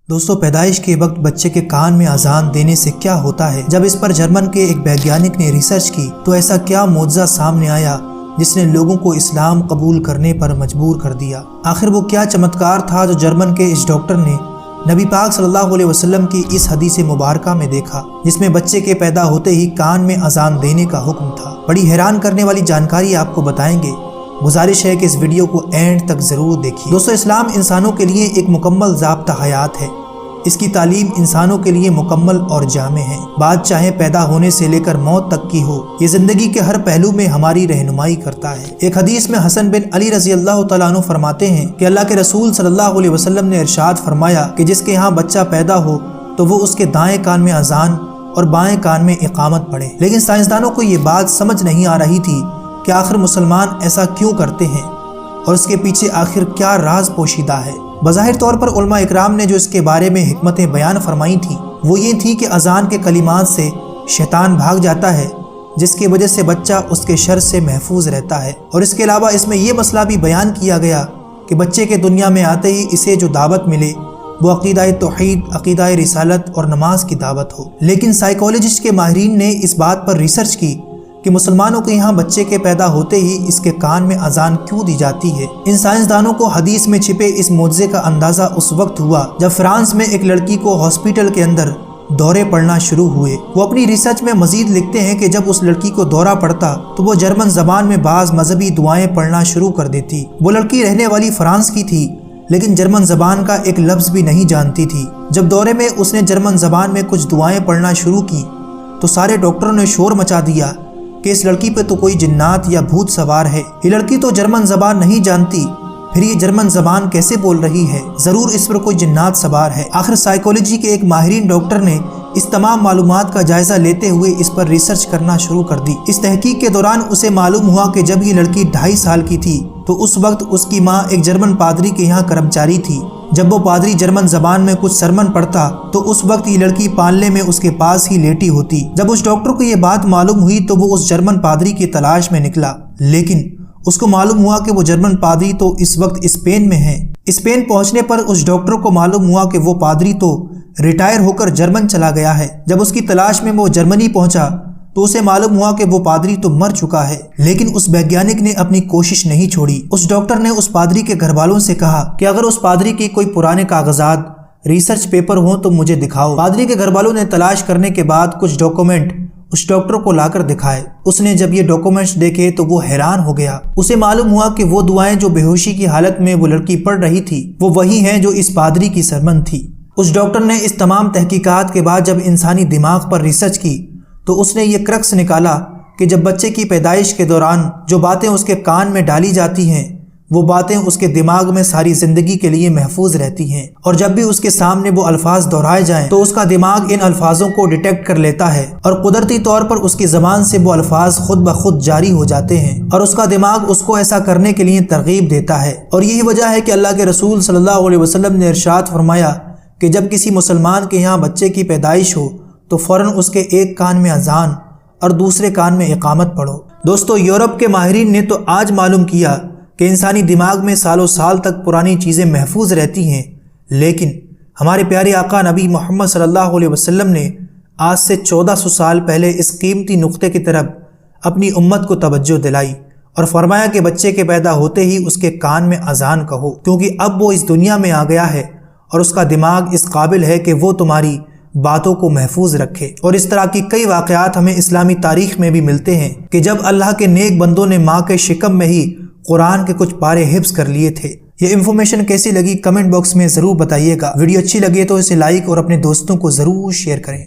دوستو، پیدائش کے وقت بچے کے کان میں اذان دینے سے کیا ہوتا ہے؟ جب اس پر جرمن کے ایک ویگیانک نے ریسرچ کی تو ایسا کیا معجزہ سامنے آیا جس نے لوگوں کو اسلام قبول کرنے پر مجبور کر دیا؟ آخر وہ کیا چمتکار تھا جو جرمن کے اس ڈاکٹر نے نبی پاک صلی اللہ علیہ وسلم کی اس حدیث مبارکہ میں دیکھا جس میں بچے کے پیدا ہوتے ہی کان میں اذان دینے کا حکم تھا؟ بڑی حیران کرنے والی جانکاری آپ کو بتائیں گے۔ گزارش ہے کہ اس ویڈیو کو اینڈ تک ضرور دیکھیے۔ دوستو، اسلام انسانوں کے لیے ایک مکمل ضابطہ حیات ہے۔ اس کی تعلیم انسانوں کے لیے مکمل اور جامع ہے۔ بات چاہے پیدا ہونے سے لے کر موت تک کی ہو، یہ زندگی کے ہر پہلو میں ہماری رہنمائی کرتا ہے۔ ایک حدیث میں حسن بن علی رضی اللہ تعالیٰ عنہ فرماتے ہیں کہ اللہ کے رسول صلی اللہ علیہ وسلم نے ارشاد فرمایا کہ جس کے ہاں بچہ پیدا ہو تو وہ اس کے دائیں کان میں اذان اور بائیں کان میں اقامت پڑھے۔ لیکن سائنسدانوں کو یہ بات سمجھ نہیں آ رہی تھی کہ آخر مسلمان ایسا کیوں کرتے ہیں اور اس کے پیچھے آخر کیا راز پوشیدہ ہے۔ بظاہر طور پر علماء اکرام نے جو اس کے بارے میں حکمتیں بیان فرمائی تھیں وہ یہ تھی کہ اذان کے کلمات سے شیطان بھاگ جاتا ہے، جس کی وجہ سے بچہ اس کے شر سے محفوظ رہتا ہے، اور اس کے علاوہ اس میں یہ مسئلہ بھی بیان کیا گیا کہ بچے کے دنیا میں آتے ہی اسے جو دعوت ملے وہ عقیدہ توحید، عقیدہ رسالت اور نماز کی دعوت ہو۔ لیکن سائیکالوجسٹ کے ماہرین نے اس بات پر ریسرچ کی کہ مسلمانوں کے یہاں بچے کے پیدا ہوتے ہی اس کے کان میں اذان کیوں دی جاتی ہے۔ ان سائنسدانوں کو حدیث میں چھپے اس معجزے کا اندازہ اس وقت ہوا جب فرانس میں ایک لڑکی کو ہاسپٹل کے اندر دورے پڑنا شروع ہوئے۔ وہ اپنی ریسرچ میں مزید لکھتے ہیں کہ جب اس لڑکی کو دورہ پڑتا تو وہ جرمن زبان میں بعض مذہبی دعائیں پڑھنا شروع کر دیتی۔ وہ لڑکی رہنے والی فرانس کی تھی لیکن جرمن زبان کا ایک لفظ بھی نہیں جانتی تھی۔ جب دورے میں اس نے جرمن زبان میں کچھ دعائیں پڑھنا شروع کی تو سارے ڈاکٹروں نے شور مچا دیا کہ اس لڑکی پہ تو کوئی جنات یا بھوت سوار ہے۔ یہ لڑکی تو جرمن زبان نہیں جانتی، پھر یہ جرمن زبان کیسے بول رہی ہے؟ ضرور اس پر کوئی جنات سوار ہے۔ آخر سائیکالوجی کے ایک ماہرین ڈاکٹر نے اس تمام معلومات کا جائزہ لیتے ہوئے اس پر ریسرچ کرنا شروع کر دی۔ اس تحقیق کے دوران اسے معلوم ہوا کہ جب یہ لڑکی 2.5 سال کی تھی تو اس وقت اس کی ماں ایک جرمن پادری کے یہاں کرمچاری تھی۔ جب وہ پادری جرمن زبان میں کچھ سرمن پڑھتا تو اس وقت یہ لڑکی پالنے میں اس کے پاس ہی لیٹی ہوتی۔ جب اس ڈاکٹر کو یہ بات معلوم ہوئی تو وہ اس جرمن پادری کی تلاش میں نکلا، لیکن اس کو معلوم ہوا کہ وہ جرمن پادری تو اس وقت اسپین میں ہے۔ اسپین پہنچنے پر اس ڈاکٹر کو معلوم ہوا کہ وہ پادری تو ریٹائر ہو کر جرمن چلا گیا ہے۔ جب اس کی تلاش میں وہ جرمنی پہنچا تو اسے معلوم ہوا کہ وہ پادری تو مر چکا ہے، لیکن اس ویگیانک نے اپنی کوشش نہیں چھوڑی۔ اس ڈاکٹر نے اس پادری کے گھر والوں سے کہا کہ اگر اس پادری کی کوئی پرانے کاغذات، ریسرچ پیپر ہوں تو مجھے دکھاؤ۔ پادری کے گھر والوں نے تلاش کرنے کے بعد کچھ ڈاکومنٹ اس ڈاکٹر کو لا کر دکھائے۔ اس نے جب یہ ڈاکومنٹس دیکھے تو وہ حیران ہو گیا۔ اسے معلوم ہوا کہ وہ دعائیں جو بے ہوشی کی حالت میں وہ لڑکی پڑھ رہی تھی وہ وہی ہیں جو اس پادری کی سرمن تھی۔ اس ڈاکٹر نے اس تمام تحقیقات کے بعد جب انسانی دماغ پر ریسرچ کی تو اس نے یہ کرکس نکالا کہ جب بچے کی پیدائش کے دوران جو باتیں اس کے کان میں ڈالی جاتی ہیں وہ باتیں اس کے دماغ میں ساری زندگی کے لیے محفوظ رہتی ہیں، اور جب بھی اس کے سامنے وہ الفاظ دہرائے جائیں تو اس کا دماغ ان الفاظوں کو ڈیٹیکٹ کر لیتا ہے اور قدرتی طور پر اس کی زبان سے وہ الفاظ خود بخود جاری ہو جاتے ہیں، اور اس کا دماغ اس کو ایسا کرنے کے لیے ترغیب دیتا ہے۔ اور یہی وجہ ہے کہ اللہ کے رسول صلی اللہ علیہ وسلم نے ارشاد فرمایا کہ جب کسی مسلمان کے یہاں بچے کی پیدائش ہو تو فوراً اس کے ایک کان میں اذان اور دوسرے کان میں اقامت پڑھو۔ دوستو، یورپ کے ماہرین نے تو آج معلوم کیا کہ انسانی دماغ میں سالوں سال تک پرانی چیزیں محفوظ رہتی ہیں، لیکن ہمارے پیارے آقا نبی محمد صلی اللہ علیہ وسلم نے آج سے 1400 سال پہلے اس قیمتی نقطے کی طرف اپنی امت کو توجہ دلائی اور فرمایا کہ بچے کے پیدا ہوتے ہی اس کے کان میں اذان کہو، کیونکہ اب وہ اس دنیا میں آ گیا ہے اور اس کا دماغ اس قابل ہے کہ وہ تمہاری باتوں کو محفوظ رکھے۔ اور اس طرح کی کئی واقعات ہمیں اسلامی تاریخ میں بھی ملتے ہیں کہ جب اللہ کے نیک بندوں نے ماں کے شکم میں ہی قرآن کے کچھ پارے حفظ کر لیے تھے۔ یہ انفارمیشن کیسی لگی کمنٹ باکس میں ضرور بتائیے گا۔ ویڈیو اچھی لگے تو اسے لائک اور اپنے دوستوں کو ضرور شیئر کریں۔